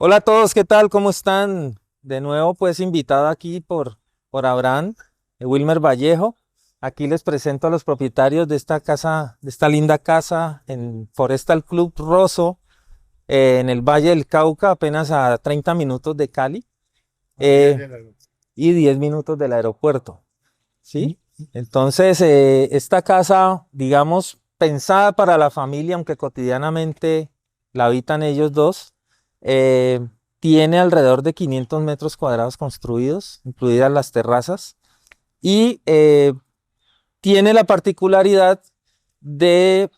Hola a todos, ¿qué tal? ¿Cómo están? De nuevo, pues invitado aquí por Abraham, Wilmer Vallejo. Aquí les presento a los propietarios de esta casa, de esta linda casa en Forestal Club Rosso, en el Valle del Cauca, apenas a 30 minutos de Cali, y 10 minutos del aeropuerto. ¿Sí? Entonces, esta casa, digamos, pensada para la familia, aunque cotidianamente la habitan ellos dos, eh, tiene alrededor de 500 metros cuadrados construidos, incluidas las terrazas, y tiene la particularidad de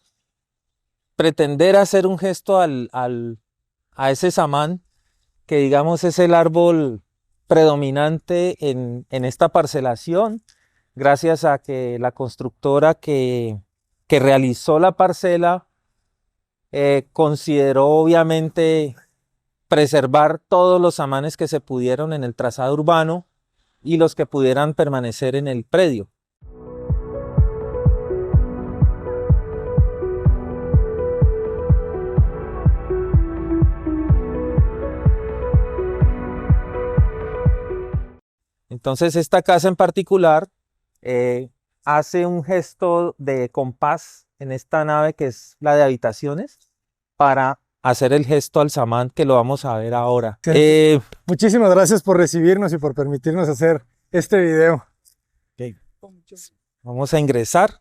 pretender hacer un gesto a ese samán, que digamos es el árbol predominante en esta parcelación, gracias a que la constructora que realizó la parcela consideró obviamente preservar todos los samanes que se pudieron en el trazado urbano y los que pudieran permanecer en el predio. Entonces esta casa en particular hace un gesto de compás en esta nave que es la de habitaciones para hacer el gesto al samán, que lo vamos a ver ahora. Muchísimas gracias por recibirnos y por permitirnos hacer este video. Okay. Vamos a ingresar.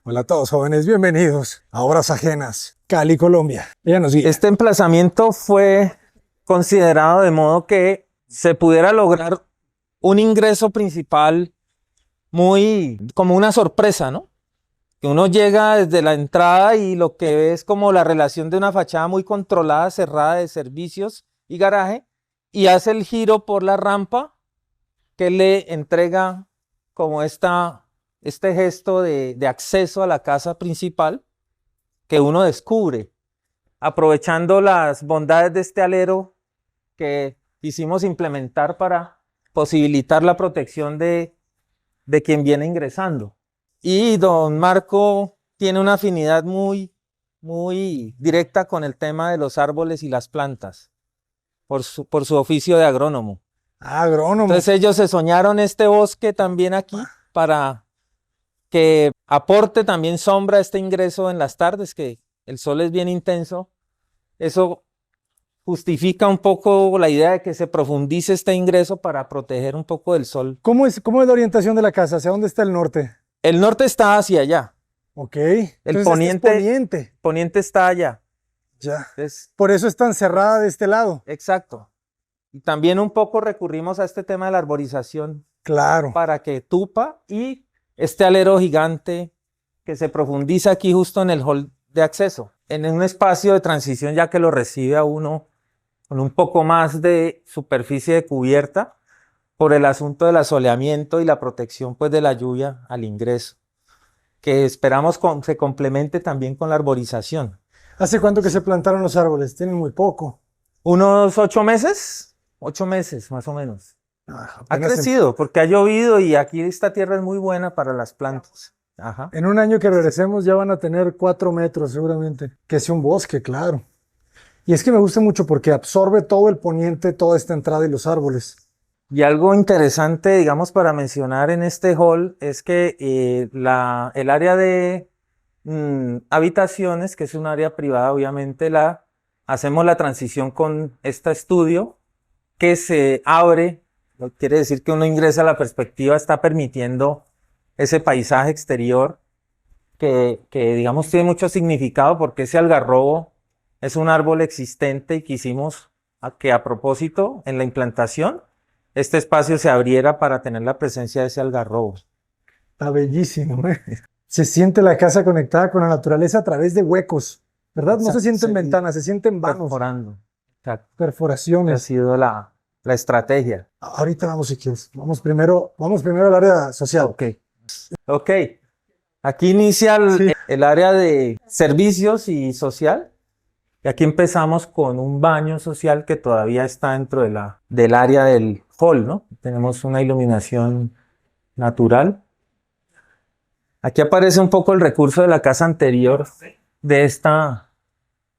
Hola a todos, jóvenes, bienvenidos a Obras Ajenas, Cali, Colombia. Ella nos guía. Este emplazamiento fue considerado de modo que se pudiera lograr un ingreso principal muy como una sorpresa, ¿no? Que uno llega desde la entrada y lo que ve es como la relación de una fachada muy controlada, cerrada, de servicios y garaje, y hace el giro por la rampa que le entrega como este gesto de acceso a la casa principal que uno descubre, aprovechando las bondades de este alero que quisimos implementar para posibilitar la protección de quien viene ingresando. Y don Marco tiene una afinidad muy directa con el tema de los árboles y las plantas, por su oficio de agrónomo. Agrónomo. Entonces ellos se soñaron este bosque también aquí para que aporte también sombra a este ingreso en las tardes, que el sol es bien intenso. Eso justifica un poco la idea de que se profundice este ingreso para proteger un poco del sol. ¿Cómo es la orientación de la casa? ¿Hacia dónde está el norte? El norte está hacia allá. Ok. El poniente está allá. Ya. Por eso es tan cerrada de este lado. Exacto. Y también un poco recurrimos a este tema de la arborización. Claro. Para que tupa y este alero gigante que se profundiza aquí justo en el hall de acceso, en un espacio de transición ya que lo recibe a uno con un poco más de superficie de cubierta por el asunto del asoleamiento y la protección pues de la lluvia al ingreso, que esperamos se complemente también con la arborización. ¿Hace cuánto que se plantaron los árboles? Tienen muy poco. Unos 8 meses, 8 meses más o menos. Ha crecido porque ha llovido y aquí esta tierra es muy buena para las plantas. Ajá. En un año que regresemos ya van a tener 4 metros seguramente, que es un bosque, claro. Y es que me gusta mucho porque absorbe todo el poniente, toda esta entrada y los árboles. Y algo interesante, digamos, para mencionar en este hall es que el área de habitaciones, que es un área privada, obviamente hacemos la transición con este estudio que se abre. Quiere decir que uno ingresa a la perspectiva, está permitiendo ese paisaje exterior que digamos tiene mucho significado porque ese algarrobo es un árbol existente y quisimos que a propósito en la implantación este espacio se abriera para tener la presencia de ese algarrobo. Está bellísimo, ¿eh? Se siente la casa conectada con la naturaleza a través de huecos, ¿verdad? No se sienten ventanas, se sienten vanos. Perforando. Perforaciones. Ha sido la estrategia. Ahorita vamos, si quieres. Vamos primero al área social. Ok. Aquí inicia el área de servicios y social. Y aquí empezamos con un baño social que todavía está dentro del área del hall, ¿no? Tenemos una iluminación natural. Aquí aparece un poco el recurso de la casa anterior de esta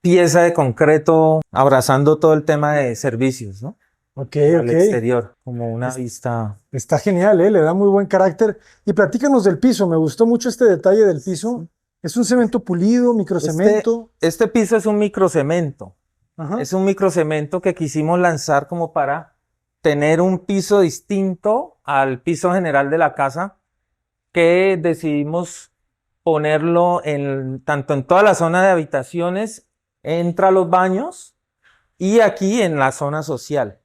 pieza de concreto abrazando todo el tema de servicios, ¿no? Ok, Al ok. exterior, como una vista. Está genial, ¿eh? Le da muy buen carácter. Y platícanos del piso. Me gustó mucho este detalle del piso. Es un cemento pulido, microcemento. Este piso es un microcemento. Ajá. Es un microcemento que quisimos lanzar como para tener un piso distinto al piso general de la casa, que decidimos ponerlo tanto en toda la zona de habitaciones, entre los baños y aquí en la zona social.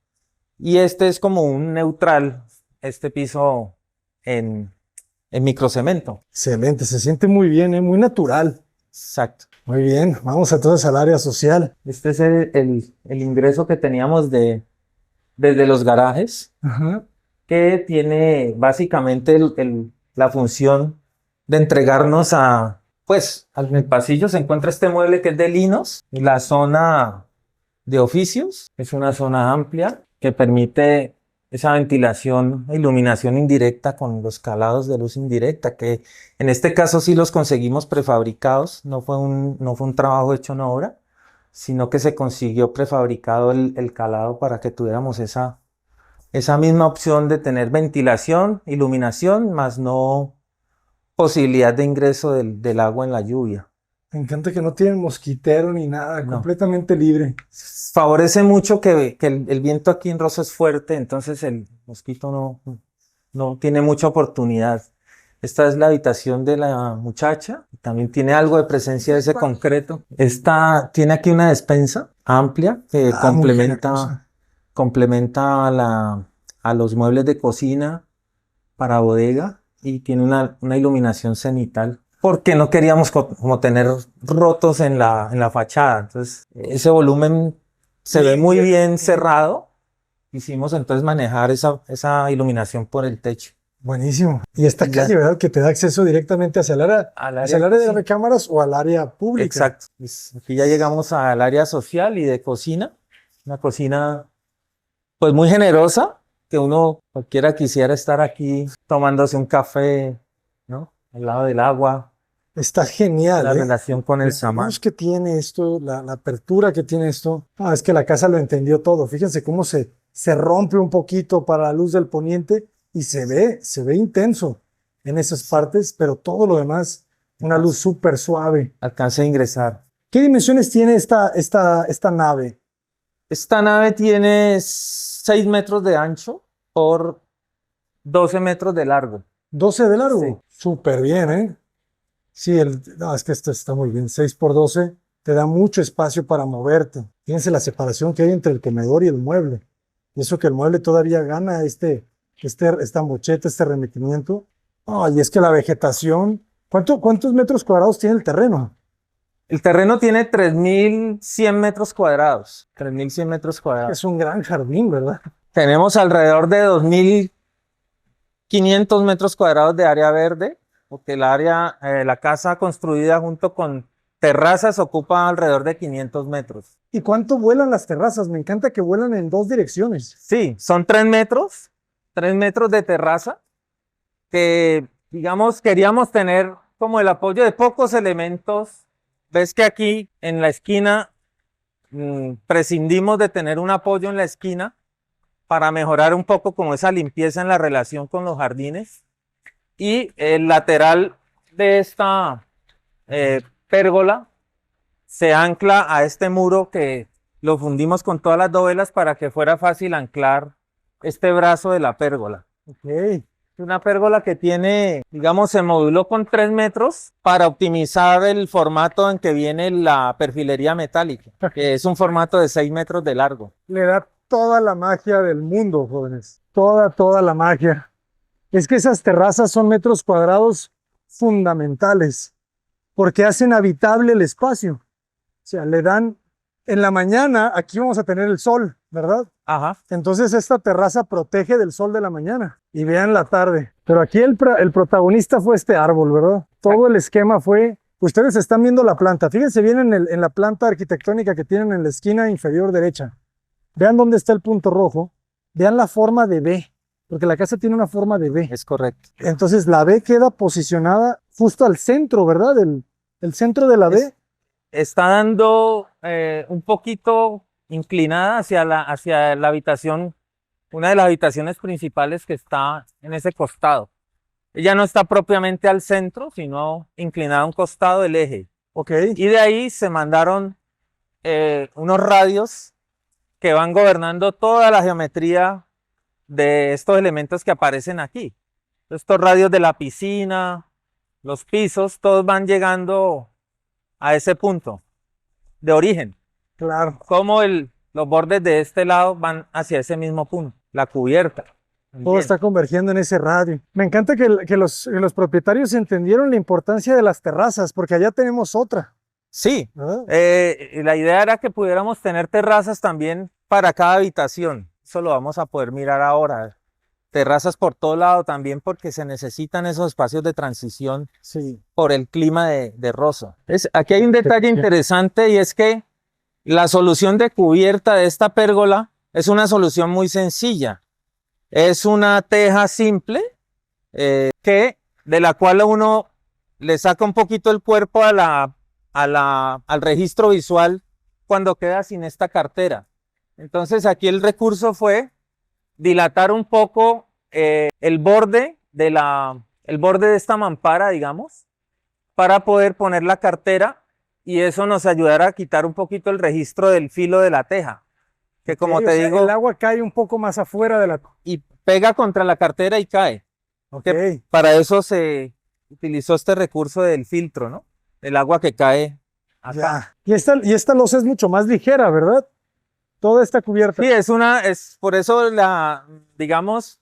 Y este es como un neutral, este piso en microcemento. Excelente, se siente muy bien, ¿eh? Muy natural. Exacto. Muy bien, vamos entonces al área social. Este es el ingreso que teníamos desde los garajes, Ajá. que tiene básicamente la función de entregarnos pues, en el pasillo se encuentra este mueble que es de linos, y la zona de oficios es una zona amplia que permite esa ventilación e iluminación indirecta con los calados de luz indirecta, que en este caso sí los conseguimos prefabricados, no fue un trabajo hecho en obra, sino que se consiguió prefabricado el calado para que tuviéramos esa misma opción de tener ventilación, iluminación, más no posibilidad de ingreso del agua en la lluvia. Me encanta que no tienen mosquitero ni nada, No. completamente libre. Favorece mucho que el viento aquí en Rosso es fuerte, entonces el mosquito no tiene mucha oportunidad. Esta es la habitación de la muchacha, también tiene algo de presencia de ese concreto. Esta tiene aquí una despensa amplia que Muy generosa. complementa a los muebles de cocina para bodega, y tiene una iluminación cenital, porque no queríamos como tener rotos en la fachada. Entonces, ese volumen se ve muy bien cerrado. Quisimos entonces manejar esa iluminación por el techo. Buenísimo. Y esta Ya. calle, ¿verdad? Que te da acceso directamente hacia el área, Al hacia el área, área de sí. recámaras o al área pública. Exacto. Pues, aquí ya llegamos al área social y de cocina. Una cocina pues muy generosa, que cualquiera quisiera estar aquí tomándose un café, ¿no? Al lado del agua, Está genial, la ¿eh? relación con el La samán. luz que tiene esto, la apertura que tiene esto. Ah, es que la casa lo entendió todo. Fíjense cómo se rompe un poquito para la luz del poniente y se ve intenso en esas partes, pero todo lo demás, una luz súper suave. Alcance a ingresar. ¿Qué dimensiones tiene esta nave? Esta nave tiene 6 metros de ancho por 12 metros de largo. 12 de largo. Sí. Súper bien, ¿eh? Sí, no, es que esto está muy bien. 6 por 12 te da mucho espacio para moverte. Fíjense la separación que hay entre el comedor y el mueble. Y eso que el mueble todavía gana esta mocheta, este remitimiento. Y es que la vegetación. ¿Cuántos metros cuadrados tiene el terreno? El terreno tiene 3.100 metros cuadrados. 3.100 metros cuadrados. Es un gran jardín, ¿verdad? Tenemos alrededor de 2.500 metros cuadrados de área verde, porque la casa construida junto con terrazas ocupa alrededor de 500 metros. ¿Y cuánto vuelan las terrazas? Me encanta que vuelan en dos direcciones. Sí, son 3 metros de terraza, que digamos queríamos tener como el apoyo de pocos elementos. Ves que aquí en la esquina prescindimos de tener un apoyo en la esquina para mejorar un poco como esa limpieza en la relación con los jardines. Y el lateral de esta pérgola se ancla a este muro, que lo fundimos con todas las dovelas para que fuera fácil anclar este brazo de la pérgola. Ok. Una pérgola que tiene, digamos, se moduló con 3 metros para optimizar el formato en que viene la perfilería metálica, que es un formato de 6 metros de largo. Le da toda la magia del mundo, jóvenes. Toda la magia. Es que esas terrazas son metros cuadrados fundamentales, porque hacen habitable el espacio. O sea, le dan, en la mañana, aquí vamos a tener el sol, ¿verdad? Ajá. Entonces esta terraza protege del sol de la mañana. Y vean la tarde. Pero aquí el protagonista fue este árbol, ¿verdad? Todo el esquema fue... Ustedes están viendo la planta. Fíjense bien en la planta arquitectónica que tienen en la esquina inferior derecha. Vean dónde está el punto rojo. Vean la forma de V, porque la casa tiene una forma de V. Es correcto. Entonces la V queda posicionada justo al centro, ¿verdad? El centro de la V. Está dando un poquito inclinada hacia la habitación, una de las habitaciones principales que está en ese costado. Ella no está propiamente al centro, sino inclinada a un costado del eje. Ok. Y de ahí se mandaron unos radios que van gobernando toda la geometría de estos elementos que aparecen aquí. Estos radios de la piscina, los pisos, todos van llegando a ese punto de origen. Claro. Como los bordes de este lado van hacia ese mismo punto, la cubierta. Todo está convergiendo en ese radio. Me encanta que los propietarios entendieron la importancia de las terrazas, porque allá tenemos otra. Sí, ¿Verdad? la idea era que pudiéramos tener terrazas también para cada habitación. Eso lo vamos a poder mirar ahora. Terrazas por todo lado también porque se necesitan esos espacios de transición Sí. por el clima de Rosso. Aquí hay un detalle interesante y es que la solución de cubierta de esta pérgola es una solución muy sencilla. Es una teja simple de la cual uno le saca un poquito el cuerpo al registro visual cuando queda sin esta cartera. Entonces aquí el recurso fue dilatar un poco el borde de esta mampara, digamos, para poder poner la cartera y eso nos ayudará a quitar un poquito el registro del filo de la teja. Que como te digo, el agua cae un poco más afuera de la... y pega contra la cartera y cae. Ok. Para eso se utilizó este recurso del filtro, ¿no? El agua que cae acá. Ya. Y esta losa es mucho más ligera, ¿verdad? Toda esta cubierta. Sí, es por eso digamos,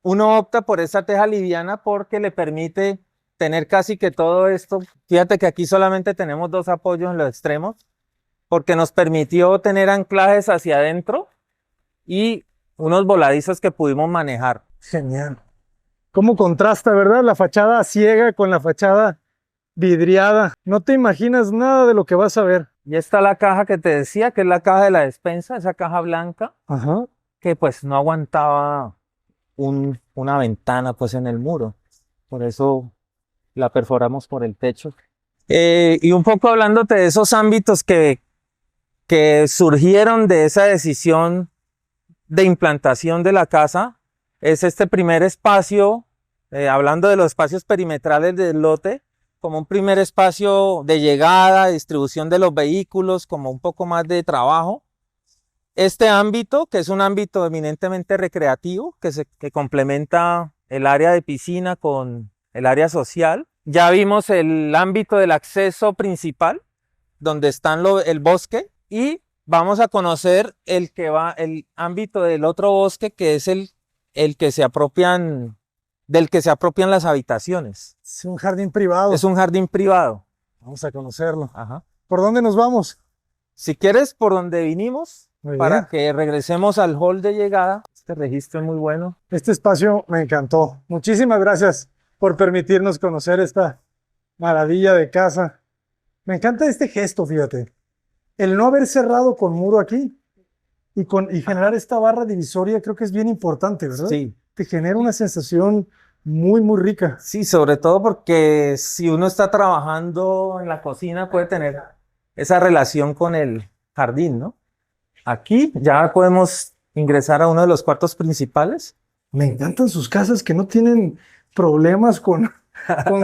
uno opta por esa teja liviana porque le permite tener casi que todo esto. Fíjate que aquí solamente tenemos 2 apoyos en los extremos porque nos permitió tener anclajes hacia adentro y unos voladizos que pudimos manejar. Genial. ¿Cómo contrasta, verdad? La fachada ciega con la fachada vidriada. No te imaginas nada de lo que vas a ver. Y está la caja que te decía, que es la caja de la despensa, esa caja blanca, Ajá. que pues no aguantaba una ventana pues en el muro. Por eso la perforamos por el techo. Y un poco hablándote de esos ámbitos que surgieron de esa decisión de implantación de la casa, es este primer espacio, hablando de los espacios perimetrales del lote, como un primer espacio de llegada, distribución de los vehículos, como un poco más de trabajo. Este ámbito, que es un ámbito eminentemente recreativo, que complementa el área de piscina con el área social. Ya vimos el ámbito del acceso principal, donde está el bosque, y vamos a conocer el ámbito del otro bosque, que es del que se apropian las habitaciones. Es un jardín privado. Es un jardín privado. Vamos a conocerlo. Ajá. ¿Por dónde nos vamos? Si quieres, por donde vinimos, Muy para bien. que regresemos al hall de llegada. Este registro es muy bueno. Este espacio me encantó. Muchísimas gracias por permitirnos conocer esta maravilla de casa. Me encanta este gesto, fíjate. El no haber cerrado con muro aquí y generar esta barra divisoria creo que es bien importante, ¿verdad? Sí. Te genera una sensación muy, muy rica. Sí, sobre todo porque si uno está trabajando en la cocina puede tener esa relación con el jardín, ¿no? Aquí ya podemos ingresar a uno de los cuartos principales. Me encantan sus casas que no tienen problemas con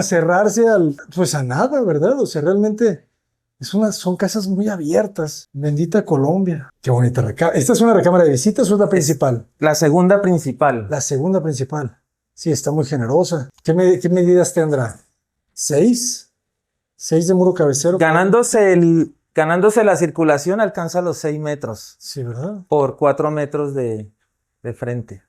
cerrarse pues a nada, ¿verdad? O sea, realmente son casas muy abiertas. Bendita Colombia. Qué bonita recámara. ¿Esta es una recámara de visitas o es la principal? La segunda principal. La segunda principal. Sí, está muy generosa. ¿Qué medidas tendrá? ¿6? ¿6 de muro cabecero? Ganándose la circulación alcanza los 6 metros. Sí, ¿verdad? Por 4 metros de frente.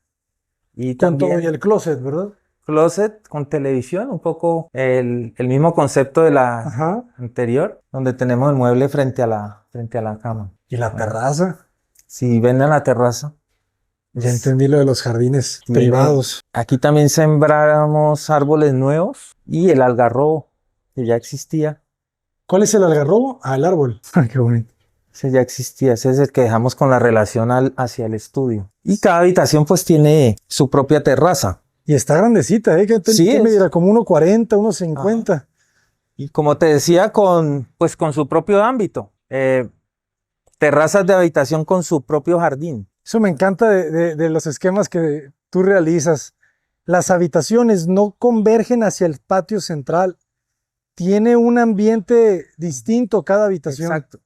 Y Con todo también y el closet, ¿verdad? closet con televisión, un poco el mismo concepto de la Ajá. anterior, donde tenemos el mueble frente a la cama. ¿Y la terraza? Si ven a la terraza. Ya entendí lo de los jardines Mira, privados. Aquí también sembramos árboles nuevos y el algarrobo, que ya existía. ¿Cuál es el algarrobo? Ah, el árbol. Qué bonito. Ese ya existía, ese es el que dejamos con la relación hacia el estudio. Y cada habitación pues tiene su propia terraza. Y está grandecita, ¿eh? Sí, ¿Qué medirá? Como 1.40, 1.50. Y como te decía, con su propio ámbito. eh, terrazas de habitación con su propio jardín. Eso me encanta de los esquemas que tú realizas. Las habitaciones no convergen hacia el patio central. Tiene un ambiente distinto cada habitación. Exacto.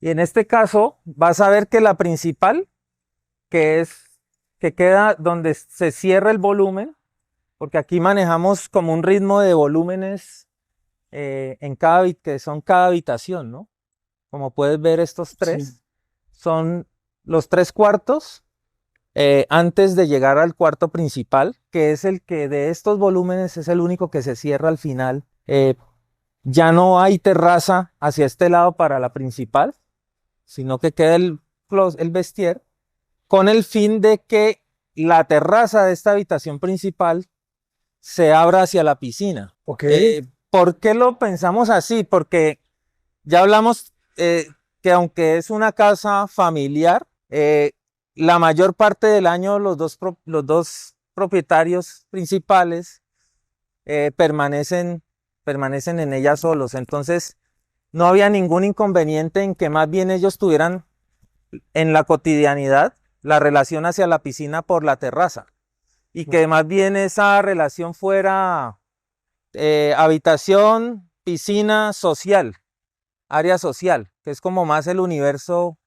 Y en este caso vas a ver que la principal, que queda donde se cierra el volumen, porque aquí manejamos como un ritmo de volúmenes que son cada habitación, ¿no? Como puedes ver, estos tres Sí. son los 3 cuartos antes de llegar al cuarto principal, que es el que de estos volúmenes es el único que se cierra al final. Ya no hay terraza hacia este lado para la principal, sino que queda el vestier, con el fin de que la terraza de esta habitación principal se abra hacia la piscina. Ok. ¿Por qué lo pensamos así? Porque ya hablamos que aunque es una casa familiar, la mayor parte del año los dos propietarios principales permanecen en ella solos. Entonces, no había ningún inconveniente en que más bien ellos tuvieran en la cotidianidad la relación hacia la piscina por la terraza y que más bien esa relación fuera habitación, piscina, social, área social, que es como más el universo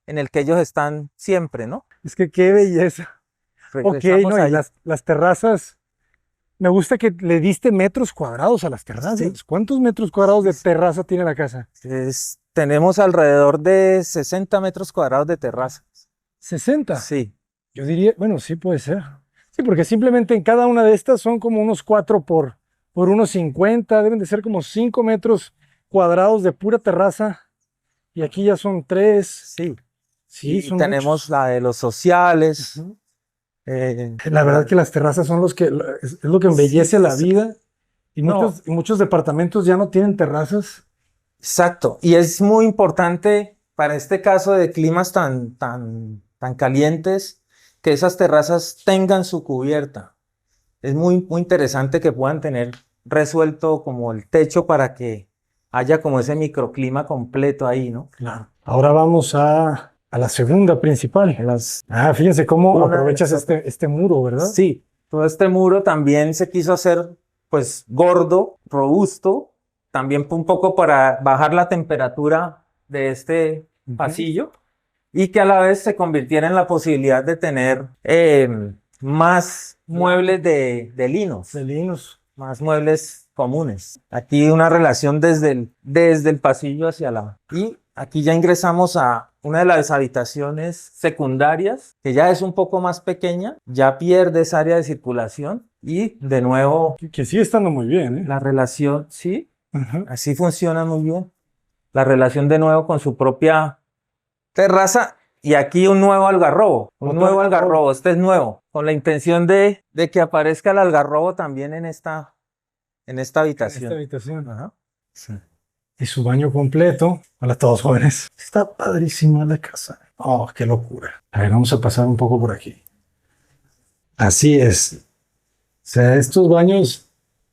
en el que ellos están siempre, ¿no? Es que qué belleza. Ok, Regresamos no, y ahí. las terrazas. Me gusta que le diste metros cuadrados a las terrazas. Sí. ¿Cuántos metros cuadrados de terraza tiene la casa? Tenemos alrededor de 60 metros cuadrados de terraza. 60. Sí, Yo diría, bueno, sí puede ser. Sí, porque simplemente en cada una de estas son como unos 4 por unos 50. Deben de ser como 5 metros cuadrados de pura terraza. Y aquí ya son 3. sí. Sí, Y son tenemos muchos. la de los sociales. Ujú. eh, La verdad que las terrazas son es lo que embellece sí, la vida. Y no, muchos departamentos ya no tienen terrazas. exacto. Y es muy importante para este caso de climas tan calientes que esas terrazas tengan su cubierta. Es muy interesante que puedan tener resuelto como el techo para que haya como ese microclima completo ahí, ¿no? Claro. Ahora vamos a la segunda principal. Fíjense cómo Una de aprovechas las otras. este muro, ¿verdad? Sí, todo este muro también se quiso hacer pues gordo, robusto, también un poco para bajar la temperatura de este Ujú. pasillo y que a la vez se convirtiera en la posibilidad de tener más muebles de linos, De linos. más muebles comunes. Aquí una relación desde el pasillo hacia la... Y aquí ya ingresamos a una de las habitaciones secundarias, que ya es un poco más pequeña, ya pierde esa área de circulación y de nuevo Que sigue estando muy bien, ¿eh? la relación, sí, Ajá. así funciona muy bien. La relación de nuevo con su propia terraza y aquí un nuevo algarrobo, Otro algarrobo. este es nuevo, con la intención de que aparezca el algarrobo también en esta En esta habitación. habitación. Ajá. Sí. Y su baño completo. Hola a todos jóvenes. Está padrísima la casa. Oh, qué locura. A ver, vamos a pasar un poco por aquí. Así es. O sea, estos baños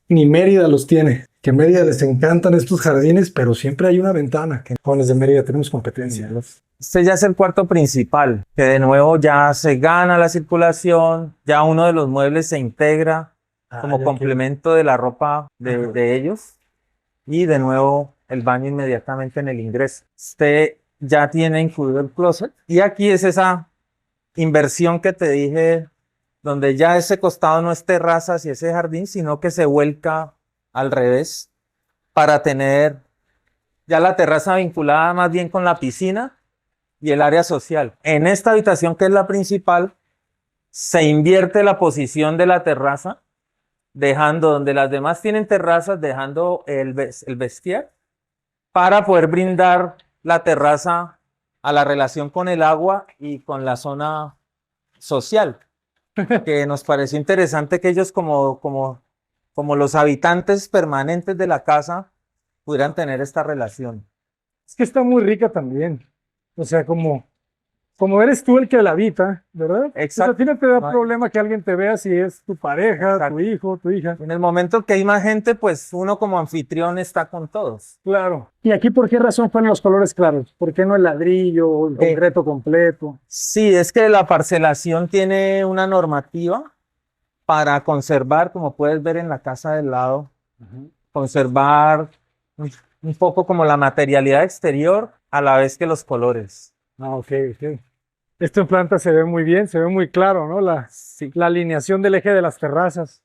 ni Mérida los tiene. Que en Mérida les encantan estos jardines, pero siempre hay una ventana. Que jóvenes de Mérida tenemos competencia. Este ya es el cuarto principal, que de nuevo ya se gana la circulación, ya uno de los muebles se integra como ya complemento de la ropa Ajá. de ellos y de nuevo el baño inmediatamente en el ingreso. Este ya tiene incluido el closet y aquí es esa inversión que te dije, donde ya ese costado no es terrazas y ese jardín, sino que se vuelca al revés para tener ya la terraza vinculada más bien con la piscina y el área social. En esta habitación, que es la principal, se invierte la posición de la terraza, dejando donde las demás tienen terrazas, dejando el vestier para poder brindar la terraza a la relación con el agua y con la zona social, que nos pareció interesante que ellos como los habitantes permanentes de la casa pudieran tener esta relación. Es que está muy rica también. O sea, como como eres tú el que la habita, ¿verdad? Exacto. Entonces, a ti no te da No hay- problema que alguien te vea si es tu pareja, Exacto. tu hijo, tu hija. En el momento que hay más gente, pues uno como anfitrión está con todos. Claro. ¿Y aquí por qué razón fueron los colores claros? ¿Por qué no el ladrillo o el concreto completo? Sí, es que la parcelación tiene una normativa para conservar, como puedes ver en la casa del lado, conservar un poco como la materialidad exterior a la vez que los colores. Ah, ok, ok. Esto en planta se ve muy bien, se ve muy claro, ¿no? Sí, La alineación del eje de las terrazas.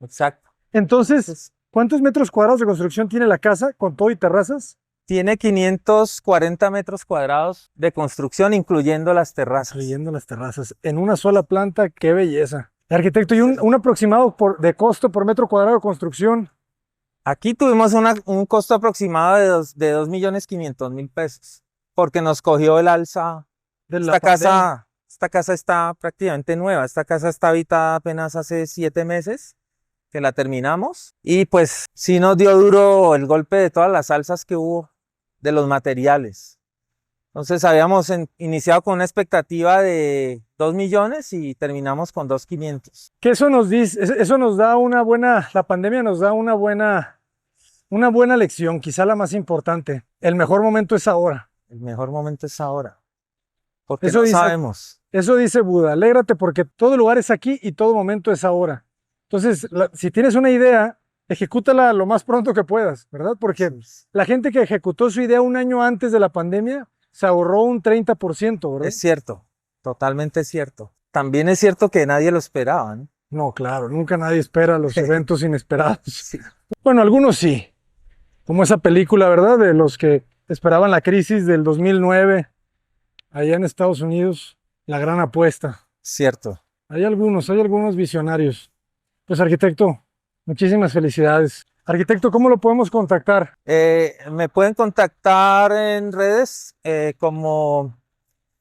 exacto. Entonces, ¿cuántos metros cuadrados de construcción tiene la casa con todo y terrazas? Tiene 540 metros cuadrados de construcción, incluyendo las terrazas. Incluyendo las terrazas. En una sola planta, qué belleza. Arquitecto, ¿y un aproximado de costo por metro cuadrado de construcción? Aquí tuvimos un costo aproximado de 2.500.000 pesos, porque nos cogió el alza. De la pandemia? Esta casa está prácticamente nueva. Esta casa está habitada apenas hace 7 meses que la terminamos. Y pues sí nos dio duro el golpe de todas las alzas que hubo de los materiales. Entonces habíamos iniciado con una expectativa de 2 millones y terminamos con 2.500.000. Que eso nos dice, eso nos da la pandemia nos da una buena lección, quizá la más importante. El mejor momento es ahora. El mejor momento es ahora. Porque Eso no dice- sabemos. Eso dice Buda, alégrate porque todo lugar es aquí y todo momento es ahora. Entonces, si tienes una idea, ejecútala lo más pronto que puedas, ¿verdad? Porque la gente que ejecutó su idea un año antes de la pandemia se ahorró un 30%, ¿verdad? Es cierto, totalmente cierto. También es cierto que nadie lo esperaba, ¿no? No, claro, nunca nadie espera los eventos inesperados. Sí. Bueno, algunos sí, como esa película, ¿verdad? De los que esperaban la crisis del 2009, allá en Estados Unidos, la gran apuesta. Cierto. Hay algunos visionarios. Pues arquitecto, muchísimas felicidades. Arquitecto, ¿cómo lo podemos contactar? Me pueden contactar en redes como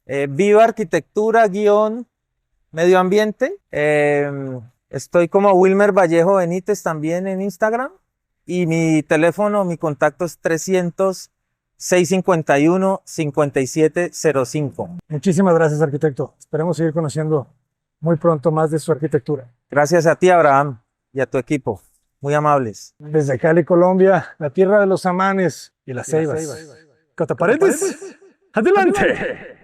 Viva Arquitectura Medio Ambiente. Estoy como Wilmer Vallejo Benítez también en Instagram. Y mi teléfono, mi contacto es 300-651-5705. Muchísimas gracias, arquitecto. Esperemos seguir conociendo muy pronto más de su arquitectura. Gracias a ti, Abraham, y a tu equipo. Muy amables. Desde Cali, Colombia, la tierra de los amanes y las ceibas. Cataparedes, adelante.